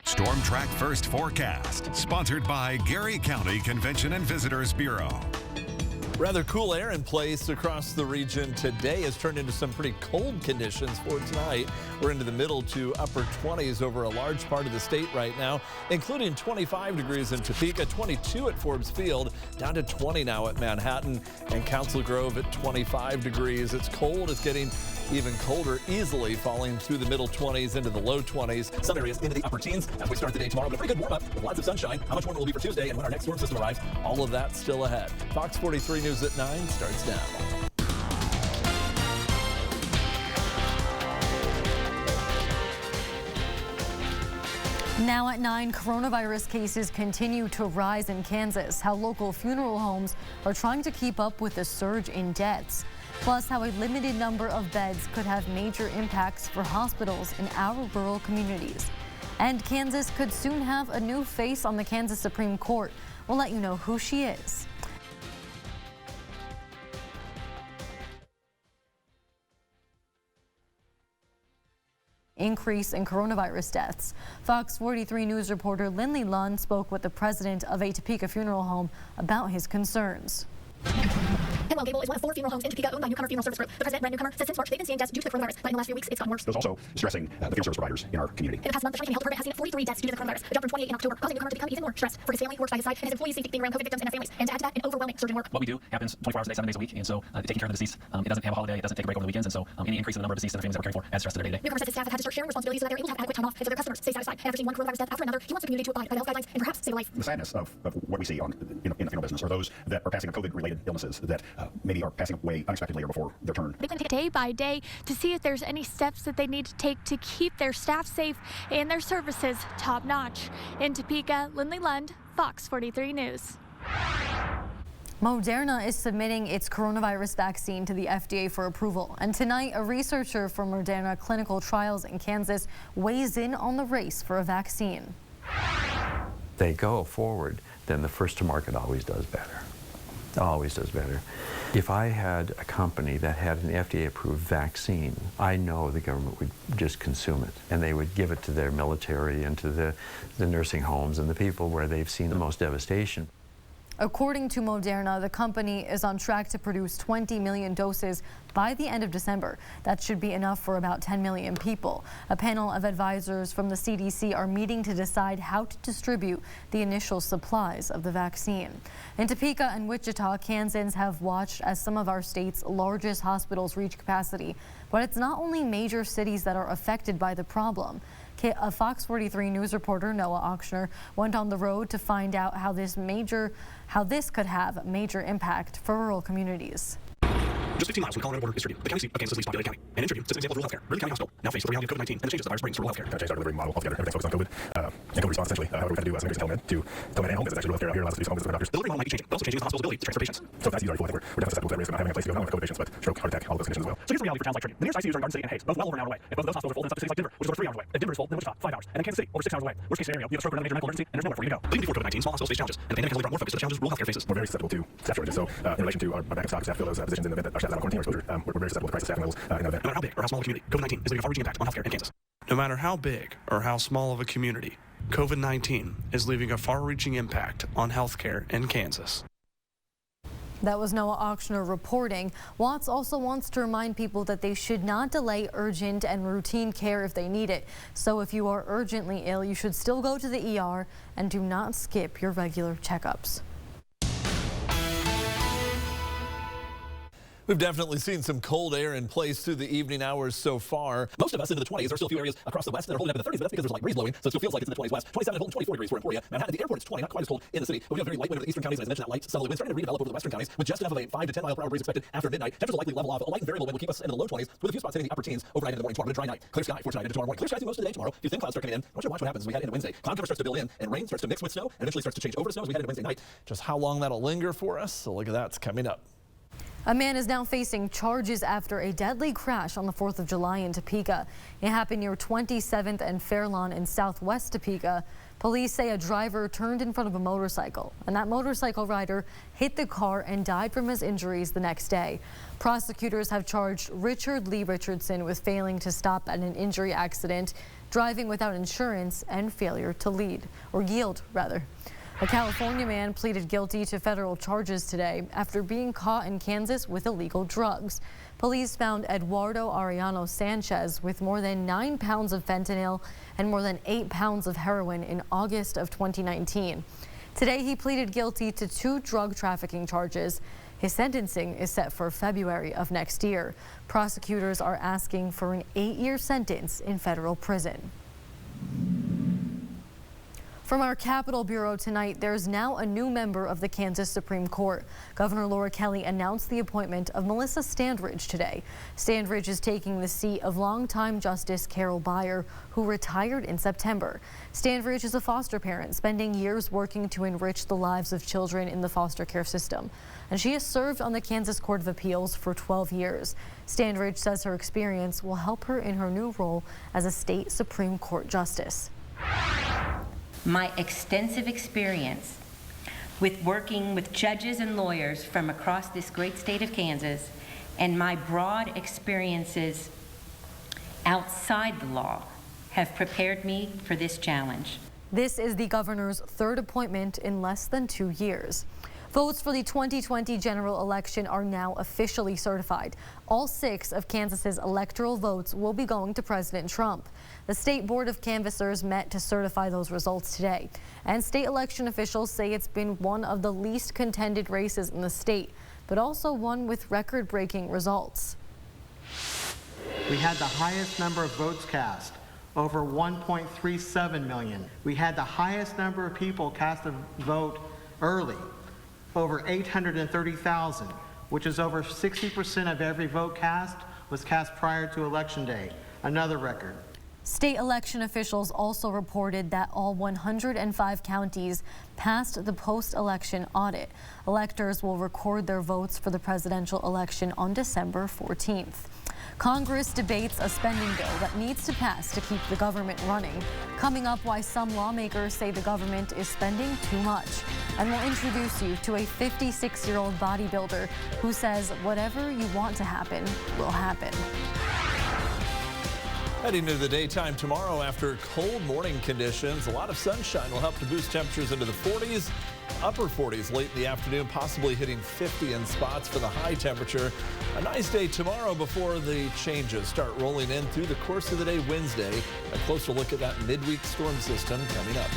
Storm Track First Forecast, sponsored by Gary County Convention and Visitors Bureau. Rather cool air in place across the region today has turned into some pretty cold conditions for tonight. We're into the middle to upper 20s over a large part of the state right now, including 25 degrees in Topeka, 22 at Forbes Field, down to 20 now at Manhattan, and Council Grove at 25 degrees. It's cold. It's getting even colder, easily falling through the middle 20s into the low 20s. Some areas into the upper teens as we start the day tomorrow. But a pretty good warm-up with lots of sunshine. How much warmer will be for Tuesday and when our next storm system arrives? All of that still ahead. Fox 43 News at 9 starts now. Now at 9, coronavirus cases continue to rise in Kansas. How local funeral homes are trying to keep up with the surge in deaths. Plus, how a limited number of beds could have major impacts for hospitals in our rural communities. And Kansas could soon have a new face on the Kansas Supreme Court. We'll let you know who she is. Increase in coronavirus deaths. Fox 43 News reporter Lindley Lund spoke with the president of a Topeka funeral home about his concerns. Hemwell Gable is one of 4 funeral homes in Topeka owned by Newcomer Funeral Service Group. The president, Brand Newcomer, says since March they've been seeing deaths due to the coronavirus, but in the last few weeks it's gotten worse. There's also stressing the funeral service providers in our community. In the past month, the Shawnee County Health Department has seen 43 deaths due to the coronavirus, a jump from 28 in October, causing Newcomer to become even more stressed. For his family who works by his side, and his employees seem being around COVID victims and their families. And to add to that, an overwhelming surge in work. What we do happens 24 hours a day, 7 days a week, and so taking care of the deceased, it doesn't have a holiday, it doesn't take a break over the weekends, and so any increase in the number of deceased and the families that we're caring for adds stress to their day-to-day. Newcomer says his staff have had to start sharing responsibilities so that they're able to have adequate time off, and so their customers stay satisfied. And after seeing one coronavirus death after another, he wants the community to abide by the health guidelines and perhaps save a life. The sadness of what we see in the funeral business are those that are passing COVID-related illnesses that maybe are passing away unexpectedly or before their turn. They plan to take it day by day to see if there's any steps that they need to take to keep their staff safe and their services top-notch. In Topeka, Lindley Lund, Fox 43 News. Moderna is submitting its coronavirus vaccine to the FDA for approval. And tonight, a researcher from Moderna Clinical Trials in Kansas weighs in on the race for a vaccine. They go forward, then the first to market always does better. Always does better. If I had a company that had an FDA-approved vaccine, I know the government would just consume it, and they would give it to their military and to the nursing homes and the people where they've seen the most devastation. According to Moderna, the company is on track to produce 20 million doses by the end of December. That should be enough for about 10 million people. A panel of advisors from the CDC are meeting to decide how to distribute the initial supplies of the vaccine. In Topeka and Wichita, Kansans have watched as some of our state's largest hospitals reach capacity. But it's not only major cities that are affected by the problem. A Fox 43 News reporter, Noah Auctioner, went on the road to find out how this could have major impact for rural communities. Just 15 miles from the Colorado border is Tribune, the county seat of Kansas' least populated county. And in Tribune sits an example of rural healthcare. Ridley County Hospital now faces the reality of COVID-19 and the changes the virus brings to rural healthcare. Changed our delivery model altogether. Everything focused on COVID and COVID response essentially. However, we've had to do some increase in telemed to telemed and home visits. Actually, rural healthcare here allows us to do some home visits with our doctors. The delivery model might be changing, but also changing the hospital's ability to transfer patients. So that's either I think we're definitely susceptible to that risk of not having a place to go, not only for COVID patients, but stroke, heart attack, all of those conditions as well. So here's the reality for towns like Tribune. The nearest ICUs are in Garden City and Hayes, both well over an hour away. If both of those hospitals are full, then it's up to cities like Denver, which is over 3 hours away. If Denver is full, then Wichita, 5 hours. And then Kansas City, over 6 hours away. Worst case scenario, you have a stroke or another major medical emergency, and there's nowhere for you to go. But even before COVID-19, small hospitals face challenges, and the pandemic has only brought more focus to the challenges rural healthcare faces. We're very susceptible to staff shortages. So in relation to our backup stock, staff fill those positions in the event that our staff is on quarantine or exposure, we're very susceptible to crisis staffing levels in that event. No matter how big or how small a community, COVID-19 is leaving a far-reaching impact on healthcare in Kansas. No matter how big or how small of a community, COVID-19 is leaving a far-reaching impact on healthcare in Kansas. That was Noah Auctioner reporting. Watts also wants to remind people that they should not delay urgent and routine care if they need it. So if you are urgently ill, you should still go to the ER and do not skip your regular checkups. We've definitely seen some cold air in place through the evening hours so far. Most of us into the 20s. There's still a few areas across the west that are holding up in the 30s, but that's because there's a light breeze blowing, so it still feels like it's in the 20s west. 27 and holding 24 degrees for Emporia. Manhattan at the airport, it's 20, not quite as cold in the city. But we have very light wind over the eastern counties, and as I mentioned, that light southerly wind starting to redevelop over the western counties with just enough of a 5 to 10 mile per hour breeze expected after midnight. Temperatures will likely level off. A light and variable wind will keep us into the low 20s with a few spots hitting the upper teens overnight into the morning tomorrow. But a dry night. Clear sky for tonight into tomorrow morning. Clear sky through most of the day tomorrow. A few thin clouds start coming in. I want you to watch what happens as we head into Wednesday. Cloud cover starts to build in, and rain starts to mix with snow, and eventually starts to change over to snow as we head into Wednesday night. Just how long that'll linger for us, so look at that's coming up. A man is now facing charges after a deadly crash on the 4th of July in Topeka. It happened near 27th and Fairlawn in southwest Topeka. Police say a driver turned in front of a motorcycle, and that motorcycle rider hit the car and died from his injuries the next day. Prosecutors have charged Richard Lee Richardson with failing to stop at an injury accident, driving without insurance, and failure to yield. A California man pleaded guilty to federal charges today after being caught in Kansas with illegal drugs. Police found Eduardo Ariano Sanchez with more than 9 pounds of fentanyl and more than 8 pounds of heroin in August of 2019. Today, he pleaded guilty to 2 drug trafficking charges. His sentencing is set for February of next year. Prosecutors are asking for an 8-year sentence in federal prison. From our Capitol Bureau tonight, there's now a new member of the Kansas Supreme Court. Governor Laura Kelly announced the appointment of Melissa Standridge today. Standridge is taking the seat of longtime Justice Carol Beyer, who retired in September. Standridge is a foster parent, spending years working to enrich the lives of children in the foster care system. And she has served on the Kansas Court of Appeals for 12 years. Standridge says her experience will help her in her new role as a state Supreme Court justice. My extensive experience with working with judges and lawyers from across this great state of Kansas and my broad experiences outside the law have prepared me for this challenge. This is the governor's 3rd appointment in less than 2 years. Votes for the 2020 general election are now officially certified. All 6 of Kansas's electoral votes will be going to President Trump. The State Board of Canvassers met to certify those results today. And state election officials say it's been one of the least contended races in the state, but also one with record-breaking results. We had the highest number of votes cast, over 1.37 million. We had the highest number of people cast a vote early, over 830,000, which is over 60% of every vote cast was cast prior to Election Day, another record. State election officials also reported that all 105 counties passed the post-election audit. Electors will record their votes for the presidential election on December 14th. Congress debates a spending bill that needs to pass to keep the government running. Coming up, why some lawmakers say the government is spending too much. And we'll introduce you to a 56-year-old bodybuilder who says whatever you want to happen will happen. Heading into the daytime tomorrow after cold morning conditions, a lot of sunshine will help to boost temperatures into the 40s, upper 40s late in the afternoon, possibly hitting 50 in spots for the high temperature. A nice day tomorrow before the changes start rolling in through the course of the day Wednesday. A closer look at that midweek storm system coming up.